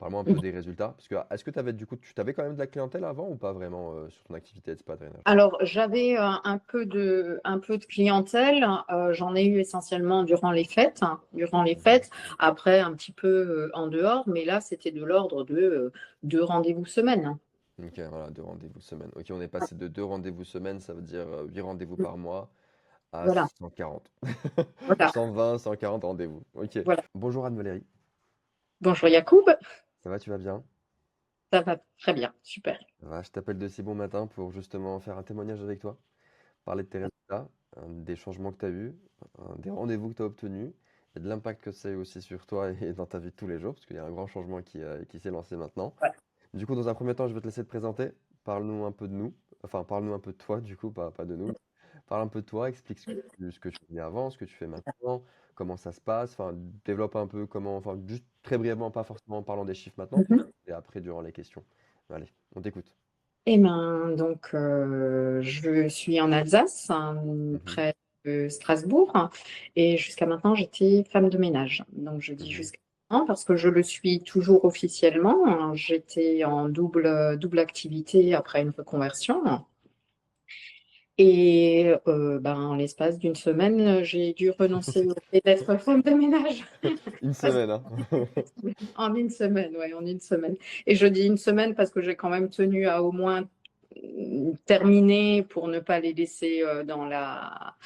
Parle-moi un peu des résultats. Parce que est-ce que tu avais quand même de la clientèle avant ou pas vraiment sur ton activité de spa drainage? Alors, j'avais un peu de clientèle. J'en ai eu essentiellement durant les fêtes, hein, durant les Mhm. fêtes. Après, un petit peu en dehors, mais là, c'était de l'ordre de deux rendez-vous semaine, hein. Ok, voilà, 2 rendez-vous semaine. Ok, on est passé de 2 rendez-vous semaine, ça veut dire 8 rendez-vous par mois, à Voilà, 140. voilà, 120, 140 rendez-vous. Ok. voilà. Bonjour Anne-Valérie. Bonjour Yacoub, Ça va, tu vas bien? ça va très bien, super. Ça va, je t'appelle de si bon matin pour justement faire un témoignage avec toi, parler de tes résultats, des changements que tu as eus, des rendez-vous que tu as obtenus et de l'impact que ça a eu aussi sur toi et dans ta vie de tous les jours, parce qu'il y a un grand changement qui s'est lancé maintenant. Ouais. Du coup, dans un premier temps, je vais te laisser te présenter. Parle-nous un peu de nous, enfin, parle-nous un peu de toi, du coup, pas de nous. Parle un peu de toi, explique ce que tu faisais avant, ce que tu fais maintenant, comment ça se passe, enfin, développe un peu comment, enfin, juste très brièvement, pas forcément en parlant des chiffres maintenant, Mhm. et après, durant les questions. Allez, on t'écoute. Eh ben, donc, je suis en Alsace, hein, Mhm, près de Strasbourg, et jusqu'à maintenant, j'étais femme de ménage. Donc, je dis mhm, jusqu'à maintenant parce que je le suis toujours officiellement. J'étais en double activité après une reconversion. Et ben, en l'espace d'une semaine, j'ai dû renoncer au fait d'être femme de ménage. Une Parce semaine, hein. En une semaine, ouais, en une semaine. Et je dis une semaine parce que j'ai quand même tenu à au moins terminer pour ne pas les laisser Dans la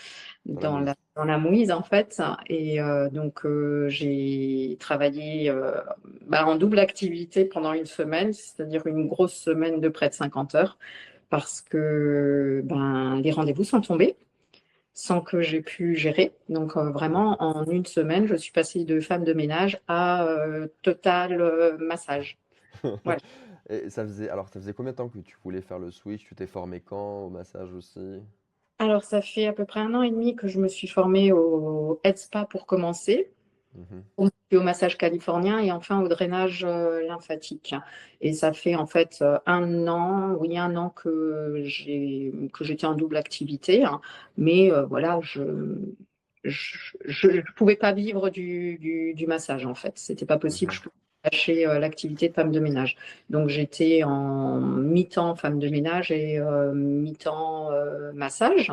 mouise. dans la mouise en fait. Et donc j'ai travaillé bah, en double activité pendant une semaine, c'est-à-dire une grosse semaine de près de 50 heures, parce que ben, les rendez-vous sont tombés sans que j'ai pu gérer. Donc vraiment, en une semaine, je suis passée de femme de ménage à total massage. Voilà. Et ça faisait combien de temps que tu voulais faire le switch? Tu t'es formé quand? Au massage aussi? Alors, ça fait à peu près un an et demi que je me suis formée au Head Spa pour commencer, Mhm, puis au massage californien et enfin au drainage lymphatique. Et ça fait en fait un an, oui, un an que j'étais en double activité, hein. Mais voilà, je pouvais pas vivre du massage en fait. C'était pas possible. mhm. Je pouvais pas lâcher l'activité de femme de ménage. Donc j'étais en mi-temps femme de ménage et mi-temps massage.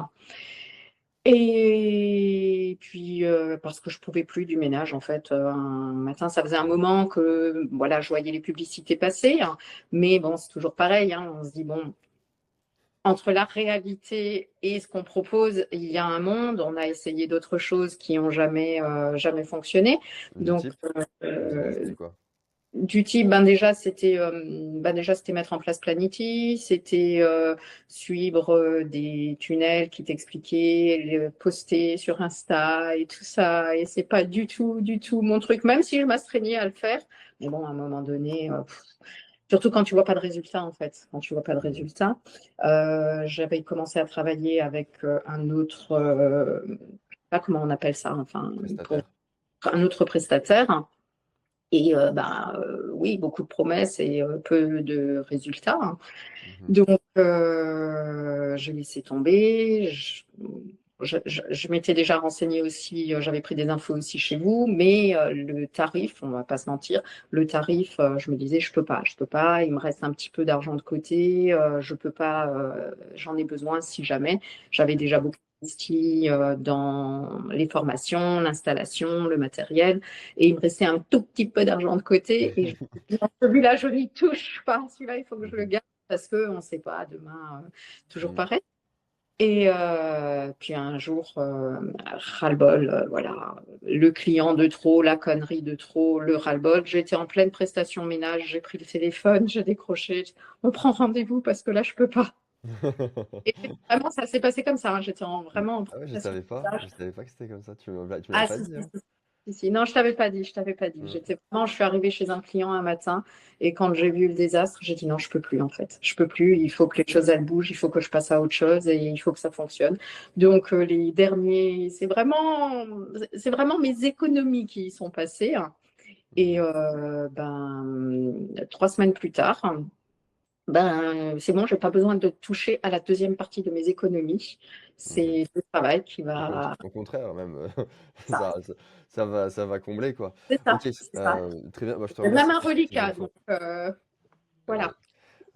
Et puis, parce que je pouvais plus du ménage, en fait, un matin, ça faisait un moment que, voilà, je voyais les publicités passer, hein. Mais bon, c'est toujours pareil, hein, on se dit, bon, entre la réalité et ce qu'on propose, il y a un monde. On a essayé d'autres choses qui ont jamais fonctionné. Du Donc, type? euh, C'était quoi? du type, ben déjà, c'était mettre en place Planity, c'était suivre des tunnels qui t'expliquaient, poster sur Insta et tout ça. Et c'est pas du tout mon truc, même si je m'astreignais à le faire. Mais bon, à un moment donné, surtout quand tu vois pas de résultat, en fait, quand tu vois pas de Mhm, résultat. J'avais commencé à travailler avec un autre, je sais pas comment on appelle ça, enfin, pour prestataire. un autre prestataire. Et bah, oui, beaucoup de promesses et peu de résultats, hein. Mhm, Donc, j'ai laissé tomber. Je m'étais déjà renseignée aussi, j'avais pris des infos aussi chez vous, mais le tarif, on va pas se mentir, le tarif, je me disais, je peux pas, il me reste un petit peu d'argent de côté, je peux pas, j'en ai besoin si jamais. J'avais déjà beaucoup investi dans les formations, l'installation, le matériel, et il me restait un tout petit peu d'argent de côté, et je me dis, non, celui-là, je n'y touche pas, celui-là, il faut que je le mhm, garde parce qu'on ne sait pas, demain, toujours mhm. pareil. Et puis un jour, ras-le-bol, voilà, le client de trop, la connerie de trop, le ras-le-bol. J'étais en pleine prestation ménage, j'ai pris le téléphone, j'ai décroché, on prend rendez-vous parce que là, je peux pas. Et vraiment, ça s'est passé comme ça, hein. J'étais vraiment en Ah ouais, je prestation savais pas. Je ménage. savais pas que c'était comme ça. Tu m'avais Ah, pas si, dit, si, hein. si. Si, si. Non, je t'avais pas dit, je t'avais pas dit. Mm. Je suis arrivée chez un client un matin et quand j'ai vu le désastre, j'ai dit non, je peux plus en fait. Je peux plus, il faut que les choses elles bougent, il faut que je passe à autre chose et il faut que ça fonctionne. Donc les derniers, c'est vraiment mes économies qui y sont passées, hein. Et Mhm. ben 3 semaines plus tard, Ben, c'est bon, j'ai pas besoin de toucher à la deuxième partie de mes économies. Ok. C'est le travail qui Au, cont- va. au contraire, même, Ça, ça va combler, quoi. c'est ça, Ok, c'est ça. très bien. Bah, je te C'est même remercie un pour toutes ces reliquat, infos. donc Ouais. voilà.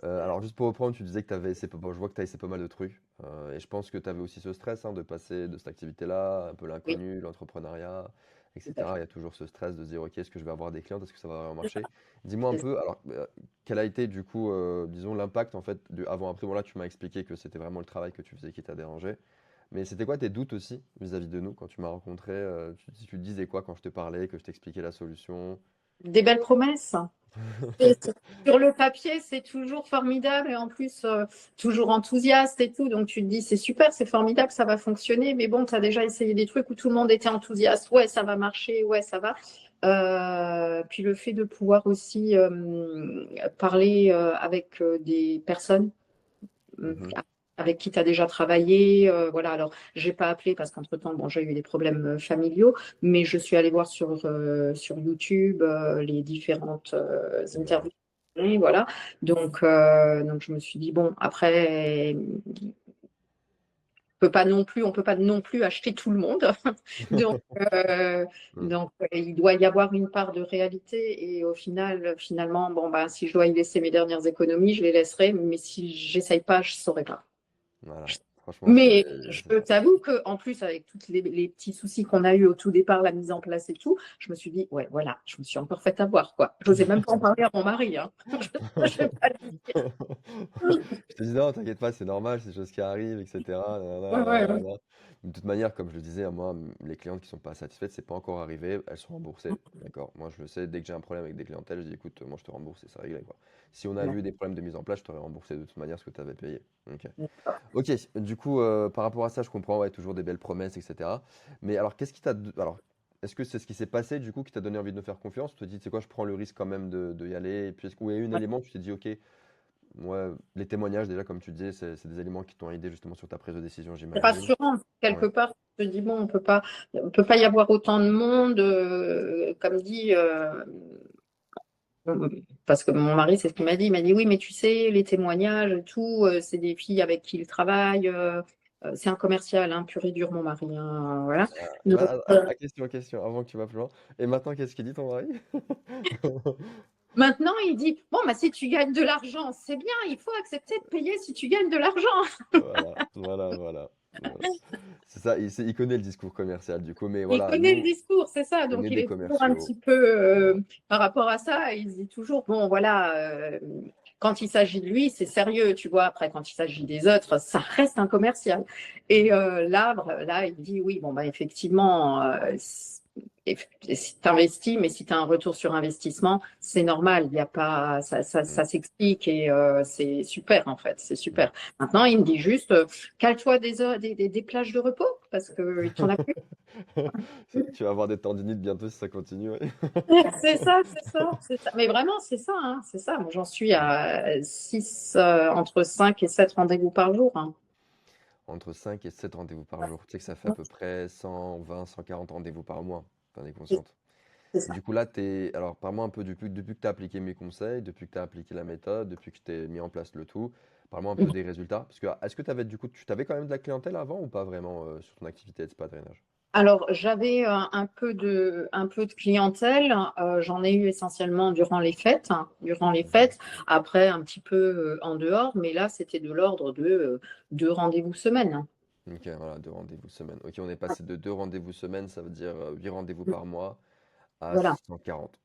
Alors, juste pour reprendre, tu disais que tu avais essayé, bon, je vois que tu as essayé pas mal de trucs. Et je pense que tu avais aussi ce stress hein, de passer de cette activité-là, un peu Oui, l'inconnu, l'entrepreneuriat, tout à etc. Il y fait. a toujours ce stress de se dire, ok, est-ce que je vais avoir des clients, est-ce que ça va vraiment marcher? Dis-moi un C'est ça. peu, alors, quel a été du coup, disons, l'impact en fait du avant-après? Bon, là, tu m'as expliqué que c'était vraiment le travail que tu faisais qui t'a dérangé. Mais c'était quoi tes doutes aussi vis-à-vis de nous quand tu m'as rencontré? Tu te disais quoi quand je te parlais, que je t'expliquais la solution? Des belles promesses. Et sur le papier, c'est toujours formidable et en plus, toujours enthousiaste et tout. Donc, tu te dis, c'est super, c'est formidable, ça va fonctionner. Mais bon, tu as déjà essayé des trucs où tout le monde était enthousiaste. Ouais, ça va marcher, ouais, ça va. Puis le fait de pouvoir aussi parler avec des personnes Mhm. avec qui tu as déjà travaillé. Voilà, alors, j'ai pas appelé parce qu'entre-temps, bon, j'ai eu des problèmes familiaux, mais je suis allée voir sur YouTube les différentes Ouais. interviews. Et voilà, donc je me suis dit, bon, après, on peut pas non plus acheter tout le monde. Donc, euh, Mm. donc, il doit y avoir une part de réalité. Et au final, finalement, bon, bah, si je dois y laisser mes dernières économies, je les laisserai. Mais si j'essaye pas, je saurais pas. Voilà. Franchement, Mais c'est je t'avoue que en plus, avec tous les petits soucis qu'on a eu au tout départ, la mise en place et tout, je me suis dit, ouais, voilà, je me suis encore fait avoir, quoi. Je n'osais même pas en parler à mon mari, hein. Je vais pas lui dire. Je te dis non, t'inquiète pas, c'est normal, c'est des choses qui arrivent, etc. Ouais, Nanana, ouais, ouais. nanana. De toute manière, comme je le disais, moi, les clientes qui sont pas satisfaites, c'est pas encore arrivé, elles sont remboursées. D'accord? Moi, je le sais, dès que j'ai un problème avec des clientèles, je dis écoute, moi, je te rembourse et c'est réglé, quoi. Si on avait eu des problèmes de mise en place, je t'aurais remboursé de toute manière ce que tu avais payé. Ok. Ok, du coup, par rapport à ça, je comprends, ouais, toujours des belles promesses, etc. Mais alors, qu'est-ce qui t'a. Alors, est-ce que c'est ce qui s'est passé, du coup, qui t'a donné envie de me faire confiance? Tu te dis, tu sais quoi, je prends le risque quand même de y aller. Et puis, est-ce qu'il y a eu un Ouais. élément, tu t'es dit, ok, ouais, les témoignages, déjà, comme tu disais, c'est des éléments qui t'ont aidé justement sur ta prise de décision, C'est j'imagine. rassurant, quelque Ouais. part. Tu te dis, bon, on peut pas y avoir autant de monde, comme dit, parce que mon mari, c'est ce qu'il m'a dit. Il m'a dit, oui, mais tu sais, les témoignages et tout, c'est des filles avec qui il travaille. C'est un commercial, hein, pur et dur, mon mari, hein, voilà. Et Donc, question, avant que tu vas plus loin. Et maintenant, qu'est-ce qu'il dit ton mari? maintenant, il dit, bon, bah, si tu gagnes de l'argent, c'est bien, il faut accepter de payer si tu gagnes de l'argent. Voilà. C'est ça, il connaît le discours commercial, du coup, mais Il voilà, connaît le nous, discours, c'est ça. on Donc, est il des est toujours un commerciaux. petit peu Voilà. par rapport à ça. Il se dit toujours, bon, voilà, quand il s'agit de lui, c'est sérieux, tu vois. Après, quand il s'agit des autres, ça reste un commercial. Et là, il dit, oui, bon, bah, effectivement, si tu investis, mais si tu as un retour sur investissement, c'est normal. Il y a pas, Mm, ça s'explique et c'est super, en fait. C'est mm. super. Maintenant, il me dit juste, cale-toi des plages de repos parce qu'il t'en a plus. Tu vas avoir des tendinites bientôt si ça continue. Ouais. C'est ça, c'est ça, c'est ça. Mais vraiment, c'est ça, hein, c'est ça. Moi, j'en suis à 6, entre 5 et 7 rendez-vous par jour, hein. Entre 5 et 7 rendez-vous par jour. Tu sais que ça fait à peu près 120, 140 rendez-vous par mois. T'en es C'est consciente. c'est ça. Du coup, là, alors, parle-moi un peu depuis que tu as appliqué mes conseils, depuis que tu as appliqué la méthode, depuis que tu as mis en place le tout. Parle-moi un peu des résultats. Parce que, est-ce que tu avais, du coup, tu t'avais quand même de la clientèle avant ou pas vraiment sur ton activité de spa drainage? Alors, j'avais un peu de clientèle. J'en ai eu essentiellement durant les fêtes, hein, durant les Mhm. fêtes. Après, un petit peu en dehors, mais là, c'était de l'ordre de 2 rendez-vous semaine, hein. Ok, voilà, 2 rendez-vous semaine. Ok, on est passé de 2 rendez-vous semaine, ça veut dire 8 rendez-vous par mois, à Voilà, 140.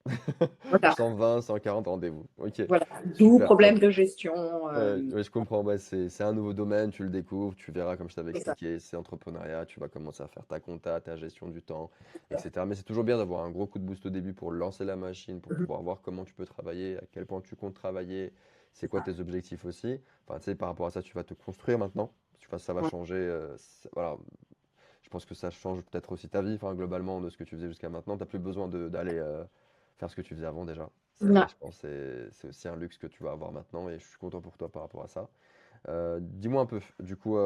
voilà, 120, 140 rendez-vous. Ok, voilà. D'où super. problème de gestion. Ouais, ouais, je comprends. Ouais, c'est un nouveau domaine, tu le découvres, tu verras, comme je t'avais C'est ça. expliqué, c'est entrepreneuriat, tu vas commencer à faire ta compta, ta gestion du temps, etc. Mais c'est toujours bien d'avoir un gros coup de boost au début pour lancer la machine, pour Mhm. pouvoir voir comment tu peux travailler, à quel point tu comptes travailler, c'est C'est quoi ça. tes objectifs aussi. Enfin, tu sais, par rapport à ça, tu vas te construire maintenant. Tu vois, ça va Ouais. changer. Voilà, je pense que ça change peut-être aussi ta vie, enfin, globalement, de ce que tu faisais jusqu'à maintenant. Tu n'as plus besoin d'aller faire ce que tu faisais avant déjà. Ça, Non. je pense, c'est aussi un luxe que tu vas avoir maintenant et je suis content pour toi par rapport à ça. Dis-moi un peu, du coup,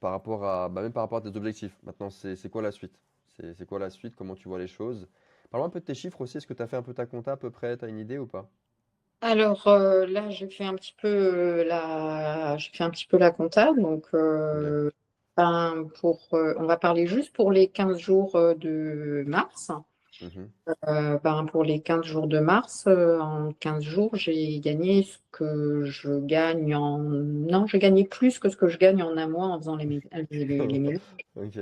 par rapport à, bah, même par rapport à tes objectifs, maintenant, c'est quoi la suite? C'est quoi la suite? Comment tu vois les choses? Parle-moi un peu de tes chiffres aussi. Est-ce que tu as fait un peu ta compta à peu près? Tu as une idée ou pas? Alors là, j'ai fait un petit peu la compta. Donc, Ok. on va parler juste pour les 15 jours de mars. Mhm. Pour les 15 jours de mars, en 15 jours, j'ai gagné ce que je gagne en... Non, j'ai gagné plus que ce que je gagne en un mois en faisant les mélanges. Ok.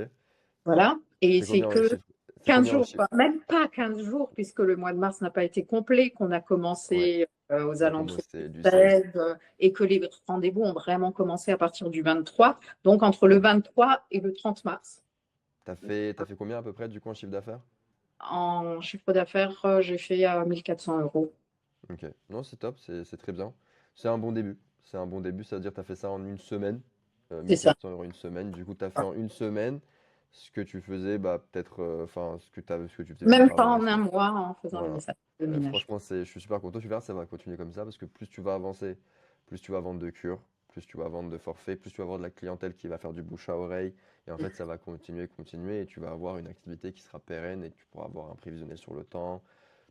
Voilà. Et C'est c'est combien en que chiffres? C'est 15 combien en jours, chiffres? quoi. Même pas 15 jours, puisque le mois de mars n'a pas été complet, qu'on a Ouais. commencé aux T'as alentours du commencé du 16. 16, et que les rendez-vous ont vraiment commencé à partir du 23. Donc, entre le Ouais. 23 et le 30 mars. T'as fait combien à peu près du coup en chiffre d'affaires? En chiffre d'affaires, j'ai fait 1 400 euros. Ok. Non, c'est top, c'est très bien. C'est un bon début. C'est un bon début, ça veut dire que tu as fait ça en une semaine. C'est ça. 1 400 € une semaine. Du coup, tu as fait en une semaine ce que tu faisais, bah, peut-être, enfin, ce que tu faisais peut-être Même pas pas avant en un aussi. mois en faisant Voilà. les salles de ménage. Franchement, je suis super content. Tu verras, ça va continuer comme ça parce que plus tu vas avancer, plus tu vas vendre de cures, plus tu vas vendre de forfaits, plus tu vas avoir de la clientèle qui va faire du bouche à oreille. Et en fait, ça va continuer, continuer et tu vas avoir une activité qui sera pérenne et tu pourras avoir un prévisionnel sur le temps,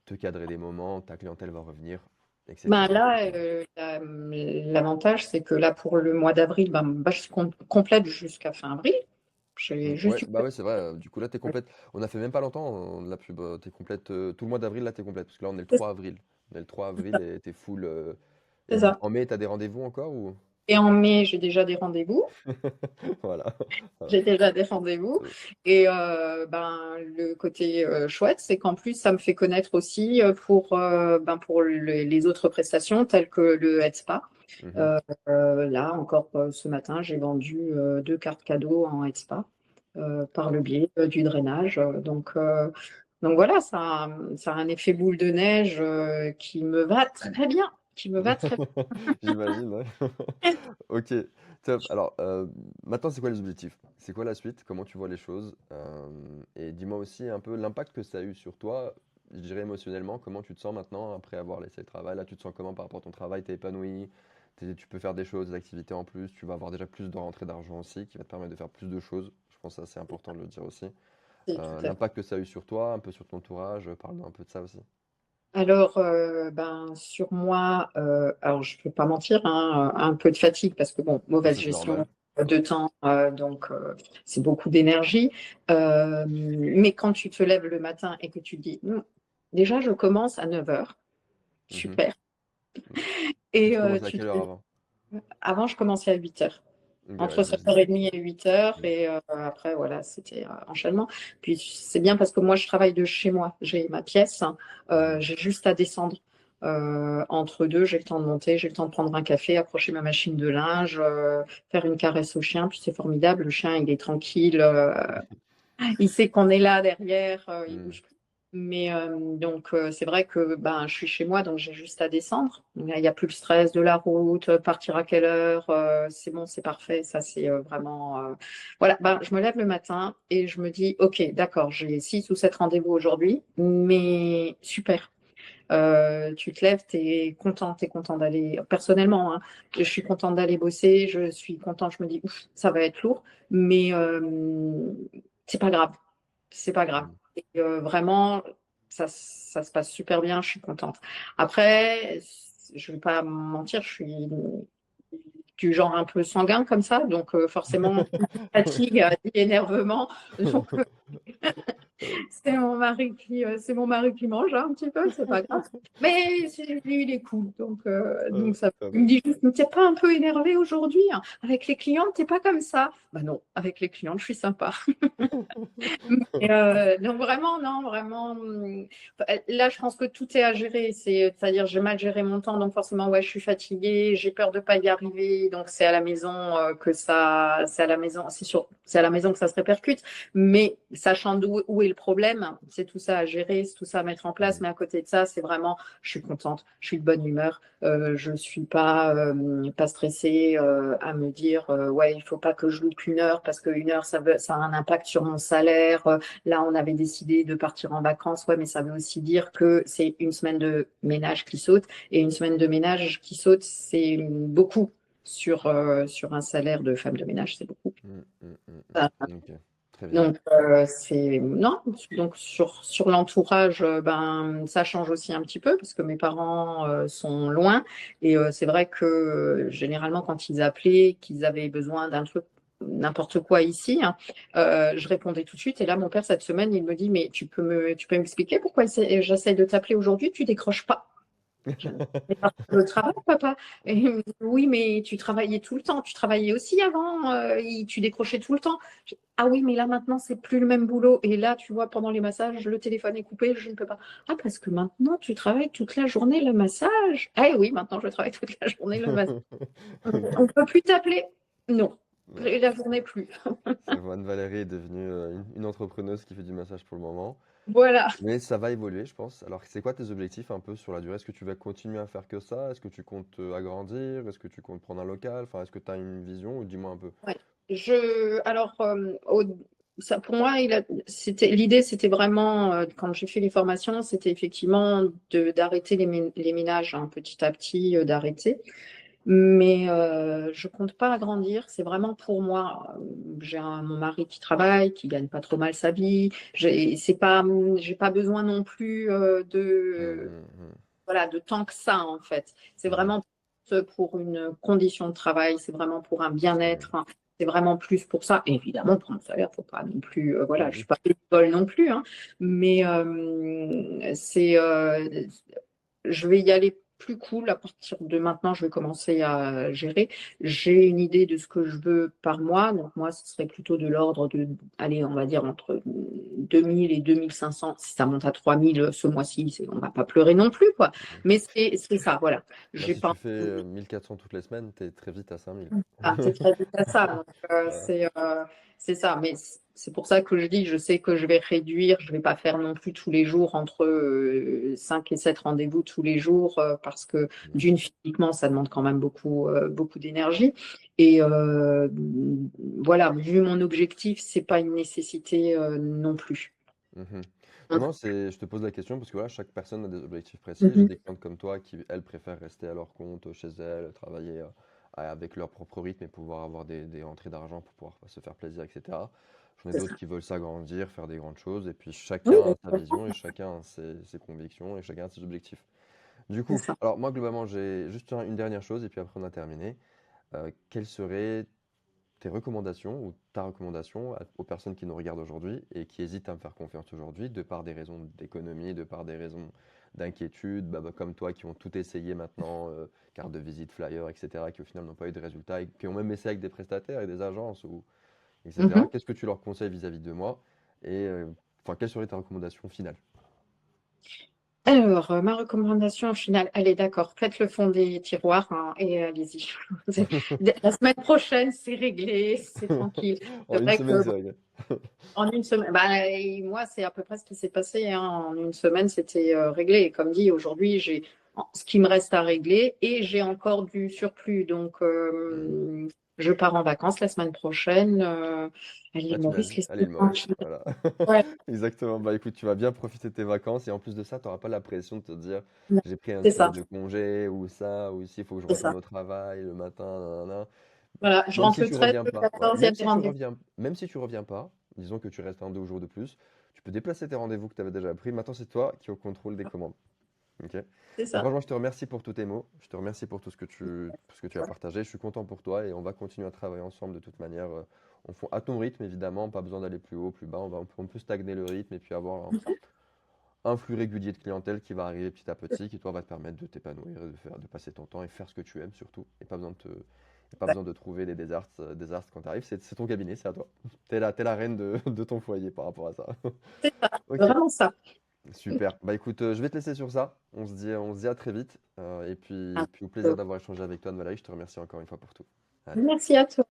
te cadrer des moments, ta clientèle va revenir, etc., Là, etc. l'avantage, c'est que là, pour le mois d'avril, je suis complète jusqu'à fin avril. J'ai juste Ouais, eu... bah ouais, c'est vrai. Du coup, là, t'es complète. On a fait même pas longtemps la pub. T'es complète tout le mois d'avril, là, t'es complète. Parce que là, on est le 3 avril. On est le 3 avril et t'es full. Et C'est ça. en mai, t'as des rendez-vous encore ou? Et en mai, j'ai déjà des rendez-vous. Voilà. Voilà. J'ai déjà des rendez-vous. C'est- Et le côté chouette, c'est qu'en plus, ça me fait connaître aussi pour les autres prestations, telles que le Head Spa. Mhm. Euh, Là, encore ce matin, j'ai vendu 2 cartes cadeaux en Head Spa par le biais du drainage. Donc voilà, ça a un effet boule de neige qui me va très bien. Qui me va très J'imagine, ouais. bien. Ok, top. Alors, maintenant, c'est quoi les objectifs? C'est quoi la suite? Comment tu vois les choses? Et dis-moi aussi un peu l'impact que ça a eu sur toi, je dirais émotionnellement. Comment tu te sens maintenant après avoir laissé le travail? Là, tu te sens comment par rapport à ton travail? T'es épanoui? Tu peux faire des choses, des activités en plus. Tu vas avoir déjà plus de rentrée d'argent aussi qui va te permettre de faire plus de choses. Je pense que ça, c'est important de le dire aussi. C'est tout à fait. L'impact que ça a eu sur toi, un peu sur ton entourage. Parle-nous un peu de ça aussi. Alors, sur moi, alors je ne peux pas mentir, hein, un peu de fatigue parce que bon, Mais mauvaise ça, c'est gestion normal. de temps, c'est beaucoup d'énergie. Mais quand tu te lèves le matin et que tu te dis, déjà je commence à 9 heures, Mhm. super. Et Et tu commences à quelle heure avant? avant je commençais à 8 heures. Ok, ouais, Entre donc 7h30 et 8 heures, Mm. et après, voilà, c'était enchaînement. Puis c'est bien parce que moi, je travaille de chez moi. J'ai ma pièce, hein. Mhm. J'ai juste à descendre. Entre deux, j'ai le temps de monter, j'ai le temps de prendre un café, approcher ma machine de linge, faire une caresse au chien. Puis c'est formidable, le chien, il est tranquille, il sait qu'on est là derrière, il Mm. bouge plus. Mais c'est vrai que je suis chez moi, donc j'ai juste à descendre. Il n'y a plus le stress de la route, partir à quelle heure, c'est bon, c'est parfait. Ça, c'est vraiment. Voilà, je me lève le matin et je me dis, OK, d'accord, j'ai 6 ou 7 rendez-vous aujourd'hui, mais super. Tu te lèves, t'es content d'aller. Personnellement, hein, je suis contente d'aller bosser, je suis contente, je me dis, ouf, ça va être lourd, mais c'est pas grave, c'est pas grave. Mm. Et, vraiment, ça se passe super bien, je suis contente. Après, je vais pas mentir, je suis du genre un peu sanguin comme ça, donc forcément, fatigue, dit énervement. Donc, c'est mon mari qui mange hein, un petit peu, c'est pas grave. Mais lui, il est cool. Donc ça. Ça Il me va. dit juste, mais t'es pas un peu énervé aujourd'hui, hein? Avec les clientes, t'es pas comme ça. Bah non, avec les clientes, je suis sympa. Donc vraiment, non, vraiment. Là, je pense que tout est à gérer. C'est-à-dire, j'ai mal géré mon temps, donc forcément, ouais, je suis fatiguée, j'ai peur de pas y arriver. Donc c'est à la maison c'est à la maison, c'est à la maison que ça se répercute. Mais sachant où est le problème, c'est tout ça à gérer, c'est tout ça à mettre en place. Mm. Mais à côté de ça, c'est vraiment, je suis contente, je suis de bonne humeur. Je suis pas stressée à me dire ouais, il faut pas que je loupe 1 heure parce qu'1 heure ça a un impact sur mon salaire. Là, on avait décidé de partir en vacances, ouais, mais ça veut aussi dire que c'est une semaine de ménage qui saute, et une semaine de ménage qui saute, c'est beaucoup sur un salaire de femme de ménage, c'est beaucoup. Mm, mm, mm, Ça, mm. Ok, Très bien. Donc, c'est non, donc sur l'entourage, ben, ça change aussi un petit peu parce que mes parents sont loin et c'est vrai que généralement quand ils appelaient, qu'ils avaient besoin d'un truc, n'importe quoi ici, hein, je répondais tout de suite. Et là, mon père cette semaine, il me dit, mais tu peux m'expliquer pourquoi j'essaie de t'appeler aujourd'hui, tu décroches pas. Mais parce que je travaille, papa. Et il me dit, oui, mais tu travaillais tout le temps. Tu travaillais aussi avant. Tu décrochais tout le temps. Ah oui, mais là maintenant, c'est plus le même boulot. Et là, tu vois, pendant les massages, le téléphone est coupé, je ne peux pas. Ah, parce que maintenant, tu travailles toute la journée le massage. Ah oui, maintenant, je travaille toute la journée le massage. On ne peut plus t'appeler? Non, Non, la journée plus. c'est vrai, Anne-Valérie est devenue une entrepreneuse qui fait du massage pour le moment. Voilà. Mais ça va évoluer, je pense. Alors, c'est quoi tes objectifs un peu sur la durée? Est-ce que tu vas continuer à faire que ça? Est-ce que tu comptes agrandir? Est-ce que tu comptes prendre un local? Enfin, est-ce que tu as une vision ou dis-moi un peu. Ouais. Alors, ça, pour moi, l'idée, c'était vraiment, quand j'ai fait les formations, c'était effectivement d'arrêter les ménages, hein, petit à petit, d'arrêter. Mais je compte pas agrandir, c'est vraiment pour moi. J'ai mon mari qui travaille, qui gagne pas trop mal sa vie. J'ai pas besoin non plus Mhm, mhm, voilà, de tant que ça en fait. C'est mhm. vraiment pour une condition de travail, c'est vraiment pour un Très bien. bien-être, hein. C'est vraiment plus pour ça. Et évidemment, pour mon salaire, faut pas non plus. Voilà, je suis Oui. pas bénévole non plus, hein. Mais je vais y aller plus cool. À partir de maintenant, je vais commencer à gérer. J'ai une idée de ce que je veux par mois. Donc, moi, ce serait plutôt de l'ordre de, allez, on va dire entre 2000 et 2500. Si ça monte à 3000 ce mois-ci, on va pas pleurer non plus, quoi. Mais c'est ça, voilà. Bah, J'ai si pas tu fais 1400 toutes les semaines, t'es très vite à 5000. c'est très vite à ça. Donc, Voilà. c'est ça. Mais c'est pour ça que je dis, je sais que je vais réduire. Je vais pas faire non plus tous les jours entre 5 et 7 rendez-vous tous les jours parce que Mhm, d'une, physiquement, ça demande quand même beaucoup d'énergie. Et voilà, vu mon objectif, c'est pas une nécessité non plus. mhm. Non, Donc, non, je te pose la question parce que voilà, chaque personne a des objectifs précis. J'ai mhm, des clientes comme toi qui, elles, préfèrent rester à leur compte chez elles, travailler avec leur propre rythme et pouvoir avoir des rentrées d'argent pour pouvoir se faire plaisir, etc. J'en ai c'est d'autres ça. qui veulent s'agrandir, faire des grandes choses, et puis Oui, chacun a sa vision et chacun a ses convictions et chacun a ses objectifs. Du c'est coup, ça. alors moi, globalement, j'ai juste une dernière chose et puis après on a terminé. Quelles seraient tes recommandations ou ta recommandation aux personnes qui nous regardent aujourd'hui et qui hésitent à me faire confiance aujourd'hui, de par des raisons d'économie, de par des raisons d'inquiétude, comme toi qui ont tout essayé maintenant, carte de visite, flyer, etc., qui au final n'ont pas eu de résultats et qui ont même essayé avec des prestataires et des agences, ou, etc. Mhm. Qu'est-ce que tu leur conseilles vis-à-vis de moi et enfin, quelle serait ta recommandation finale? Alors, ma recommandation finale, allez, d'accord, faites le fond des tiroirs hein, et allez-y. La semaine prochaine, c'est réglé, c'est tranquille. En C'est une vrai semaine, que c'est réglé. en une semaine, bah, et moi, c'est à peu près ce qui s'est passé, hein. En une semaine, c'était réglé. Et comme dit, aujourd'hui, j'ai ce qui me reste à régler et j'ai encore du surplus. Donc, Hmm. je pars en vacances la semaine prochaine. Allez, Ah, tu m'as Maurice, dit, allez, laissez-moi le Maurice, tranquille. voilà. Ouais, Exactement. Bah écoute, tu vas bien profiter de tes vacances et en plus de ça, tu n'auras pas la pression de te dire j'ai pris une c'est semaine ça, de congé ou ça, ou ici, il faut que je c'est retourne ça. au travail le matin, nanana. Voilà, je Même rentre si le tu 13, reviens le pas, voilà, 14, il y a des rendez-vous. même si tu reviens pas, disons que tu restes un, 2 jours de plus, tu peux déplacer tes rendez-vous que tu avais déjà pris. Maintenant, c'est toi qui es au contrôle des commandes. Ok. C'est Bah, ça. franchement, je te remercie pour tous tes mots. Je te remercie pour tout ce que tu as partagé. Je suis content pour toi et on va continuer à travailler ensemble de toute manière. À ton rythme, évidemment. Pas besoin d'aller plus haut, plus bas. On peut stagner le rythme et puis avoir un flux régulier de clientèle qui va arriver petit à petit, qui toi va te permettre de t'épanouir, de passer ton temps et faire ce que tu aimes surtout. Et pas besoin pas besoin de trouver des désastres quand tu arrives. C'est ton cabinet, c'est à toi. T'es la reine de ton foyer par rapport à ça. C'est ça, Ok. vraiment ça. Super. Bah écoute, je vais te laisser sur ça. On se dit à très vite. Et Ah, puis au plaisir d'avoir échangé avec toi, Valérie. Je te remercie encore une fois pour tout. Allez. merci à toi.